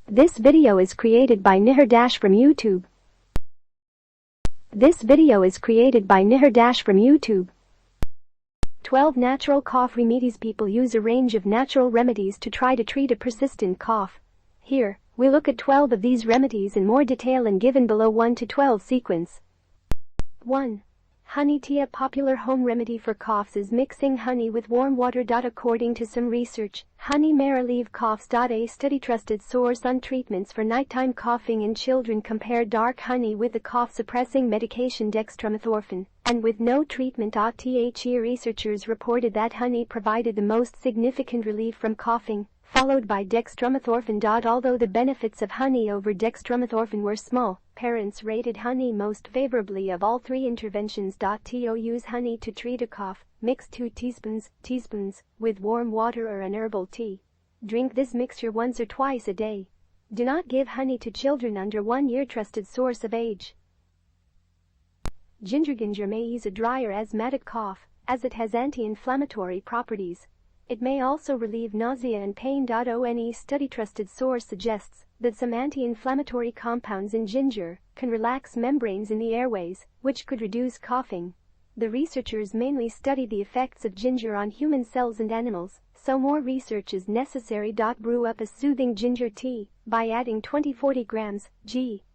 This video is created by Nihar Dash from YouTube. This video is created by Nihar Dash from YouTube. 12 natural cough remedies. People use a range of natural remedies to try to treat a persistent cough. Here, we look at 12 of these remedies in more detail and given below 1 to 12 sequence. 1. Honey tea. A popular home remedy for coughs is mixing honey with warm water. According to some research, honey may relieve coughs. A study trusted source on treatments for nighttime coughing in children compared dark honey with the cough-suppressing medication dextromethorphan, and with no treatment. The researchers reported that honey provided the most significant relief from coughing, followed by dextromethorphan. Although the benefits of honey over dextromethorphan were small, parents rated honey most favorably of all three interventions. To use honey to treat a cough, mix 2 teaspoons with warm water or an herbal tea. Drink this mixture once or twice a day. Do not give honey to children under 1 year. Trusted source of age. Ginger. Ginger may ease a dry or asthmatic cough, as it has anti-inflammatory properties. It may also relieve nausea and pain. One study trusted source suggests that some anti-inflammatory compounds in ginger can relax membranes in the airways, which could reduce coughing. The researchers mainly studied the effects of ginger on human cells and animals, so more research is necessary. Brew up a soothing ginger tea by adding 20-40 grams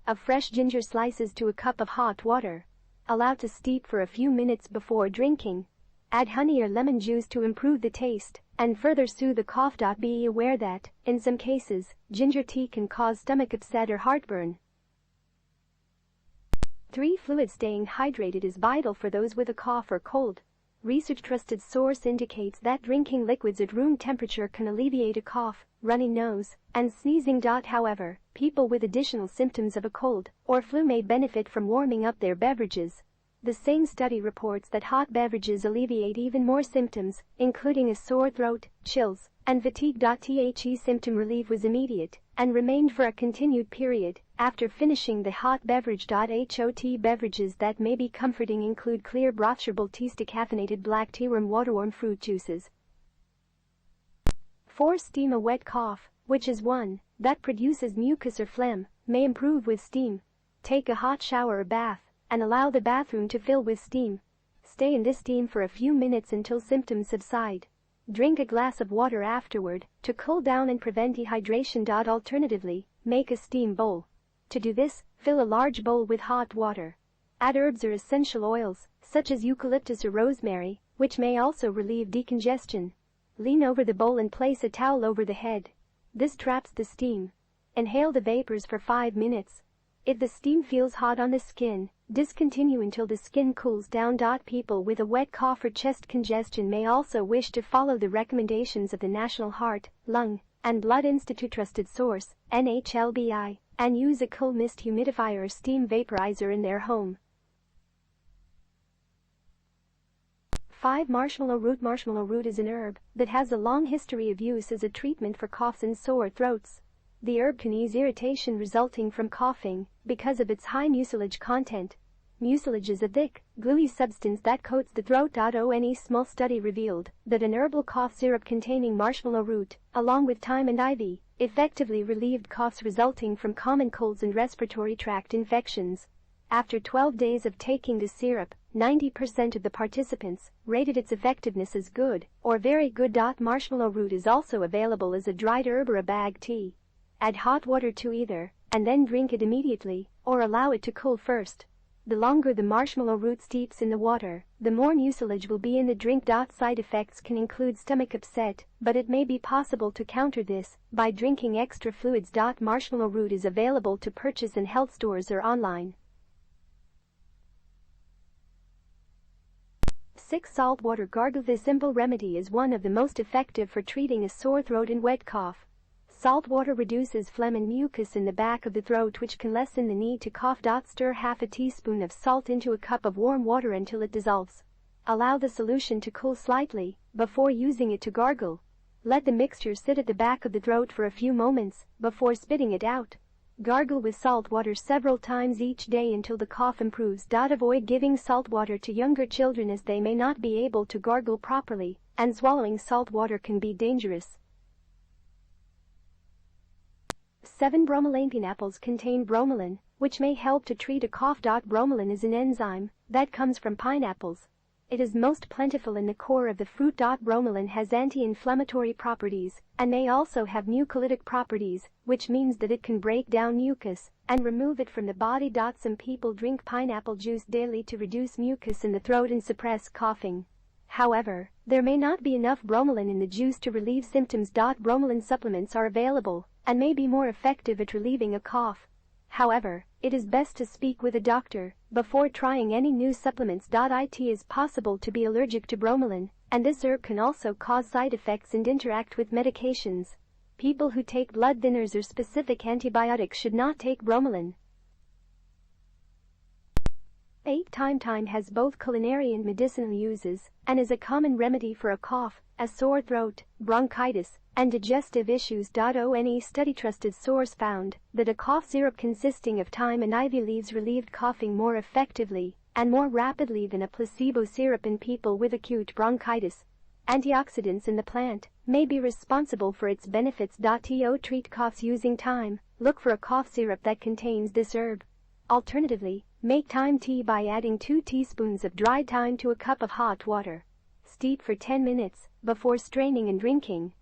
of fresh ginger slices to a cup of hot water. Allow to steep for a few minutes before drinking. Add honey or lemon juice to improve the taste and further soothe the cough. Be aware that, in some cases, ginger tea can cause stomach upset or heartburn. 3. Fluid. Staying hydrated is vital for those with a cough or cold. Research trusted source indicates that drinking liquids at room temperature can alleviate a cough, runny nose, and sneezing. However, people with additional symptoms of a cold or flu may benefit from warming up their beverages. The same study reports that hot beverages alleviate even more symptoms, including a sore throat, chills, and fatigue. The symptom relief was immediate and remained for a continued period after finishing the hot beverage. Hot beverages that may be comforting include clear broth, herbal teas, decaffeinated black tea, warm water, warm fruit juices. 4. Steam. A wet cough, which is one that produces mucus or phlegm, may improve with steam. Take a hot shower or bath and allow the bathroom to fill with steam. Stay in this steam for a few minutes until symptoms subside. Drink a glass of water afterward to cool down and prevent dehydration. Alternatively, make a steam bowl. To do this, fill a large bowl with hot water. Add herbs or essential oils, such as eucalyptus or rosemary, which may also relieve decongestion. Lean over the bowl and place a towel over the head. This traps the steam. Inhale the vapors for 5 minutes. If the steam feels hot on the skin, discontinue until the skin cools down. People with a wet cough or chest congestion may also wish to follow the recommendations of the National Heart, Lung, and Blood Institute trusted source, NHLBI, and use a cool mist humidifier or steam vaporizer in their home. 5. Marshmallow root. Marshmallow root is an herb that has a long history of use as a treatment for coughs and sore throats. The herb can ease irritation resulting from coughing because of its high mucilage content. Mucilage is a thick, gluey substance that coats the throat. One small study revealed that an herbal cough syrup containing marshmallow root, along with thyme and ivy, effectively relieved coughs resulting from common colds and respiratory tract infections. After 12 days of taking the syrup, 90% of the participants rated its effectiveness as good or very good. Marshmallow root is also available as a dried herb or a bag tea. Add hot water to either, and then drink it immediately, or allow it to cool first. The longer the marshmallow root steeps in the water, the more mucilage will be in the drink. Side effects can include stomach upset, but it may be possible to counter this by drinking extra fluids. Marshmallow root is available to purchase in health stores or online. 6. Salt water gargle. This simple remedy is one of the most effective for treating a sore throat and wet cough. Salt water reduces phlegm and mucus in the back of the throat, which can lessen the need to cough. Stir half a teaspoon of salt into a cup of warm water until it dissolves. Allow the solution to cool slightly before using it to gargle. Let the mixture sit at the back of the throat for a few moments before spitting it out. Gargle with salt water several times each day until the cough improves. Avoid giving salt water to younger children as they may not be able to gargle properly, and swallowing salt water can be dangerous. 7 bromelain pineapples contain bromelain, which may help to treat a cough. Bromelain is an enzyme that comes from pineapples. It is most plentiful in the core of the fruit. Bromelain has anti-inflammatory properties and may also have mucolytic properties, which means that it can break down mucus and remove it from the body. Some people drink pineapple juice daily to reduce mucus in the throat and suppress coughing. However, there may not be enough bromelain in the juice to relieve symptoms. Bromelain supplements are available and may be more effective at relieving a cough. However, it is best to speak with a doctor before trying any new supplements. It is possible to be allergic to bromelain, and this herb can also cause side effects and interact with medications. People who take blood thinners or specific antibiotics should not take bromelain. 8. Thyme has both culinary and medicinal uses and is a common remedy for a cough, a sore throat, bronchitis, and digestive issues. One study trusted source found that a cough syrup consisting of thyme and ivy leaves relieved coughing more effectively and more rapidly than a placebo syrup in people with acute bronchitis. Antioxidants in the plant may be responsible for its benefits. To treat coughs using thyme, look for a cough syrup that contains this herb. Alternatively, make thyme tea by adding 2 teaspoons of dried thyme to a cup of hot water. Steep for 10 minutes before straining and drinking.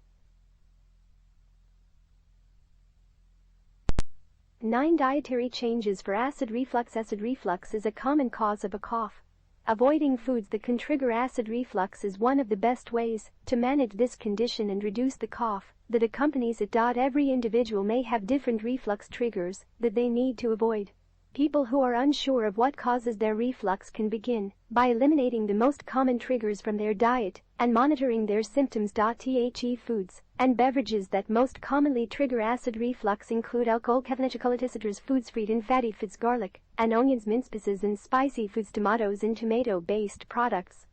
9. Dietary changes for acid reflux. Acid reflux is a common cause of a cough. Avoiding foods that can trigger acid reflux is one of the best ways to manage this condition and reduce the cough that accompanies it. Every individual may have different reflux triggers that they need to avoid. People who are unsure of what causes their reflux can begin by eliminating the most common triggers from their diet and monitoring their symptoms. The foods and beverages that most commonly trigger acid reflux include alcohol, caffeinated citrus foods, fried and fatty foods, garlic and onions, minced spices and spicy foods, tomatoes and tomato-based products.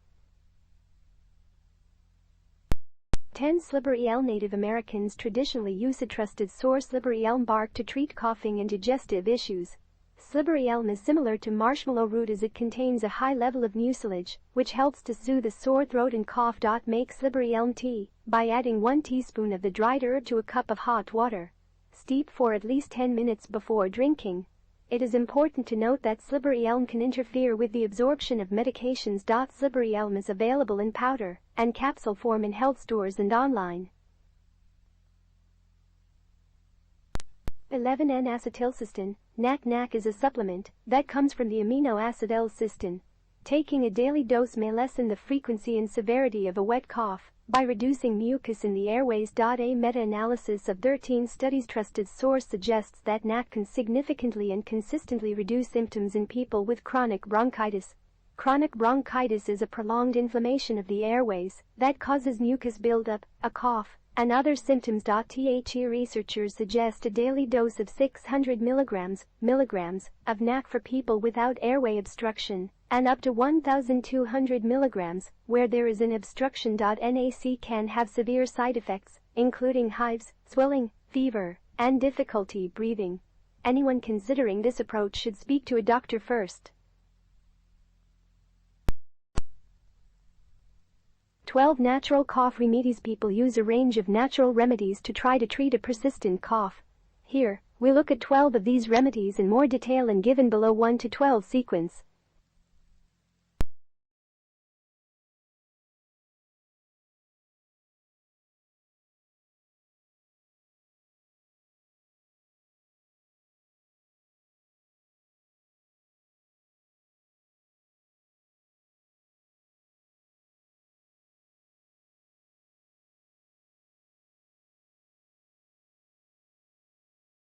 10. Slippery elm. Native Americans traditionally use a trusted source, slippery elm bark, to treat coughing and digestive issues. Slippery elm is similar to marshmallow root as it contains a high level of mucilage, which helps to soothe a sore throat and cough. Make slippery elm tea by adding 1 teaspoon of the dried herb to a cup of hot water. Steep for at least 10 minutes before drinking. It is important to note that slippery elm can interfere with the absorption of medications. Slippery elm is available in powder and capsule form in health stores and online. 11. N-acetylcysteine. NAC is a supplement that comes from the amino acid L-cysteine. Taking a daily dose may lessen the frequency and severity of a wet cough by reducing mucus in the airways. A meta-analysis of 13 studies trusted source suggests that NAC can significantly and consistently reduce symptoms in people with chronic bronchitis. Chronic bronchitis is a prolonged inflammation of the airways that causes mucus buildup, a cough, and other symptoms. The researchers suggest a daily dose of 600 milligrams of NAC for people without airway obstruction, and up to 1,200 milligrams where there is an obstruction. NAC can have severe side effects, including hives, swelling, fever, and difficulty breathing. Anyone considering this approach should speak to a doctor first. 12. Natural cough remedies. People use a range of natural remedies to try to treat a persistent cough. Here, we look at 12 of these remedies in more detail and given below 1 to 12 sequence.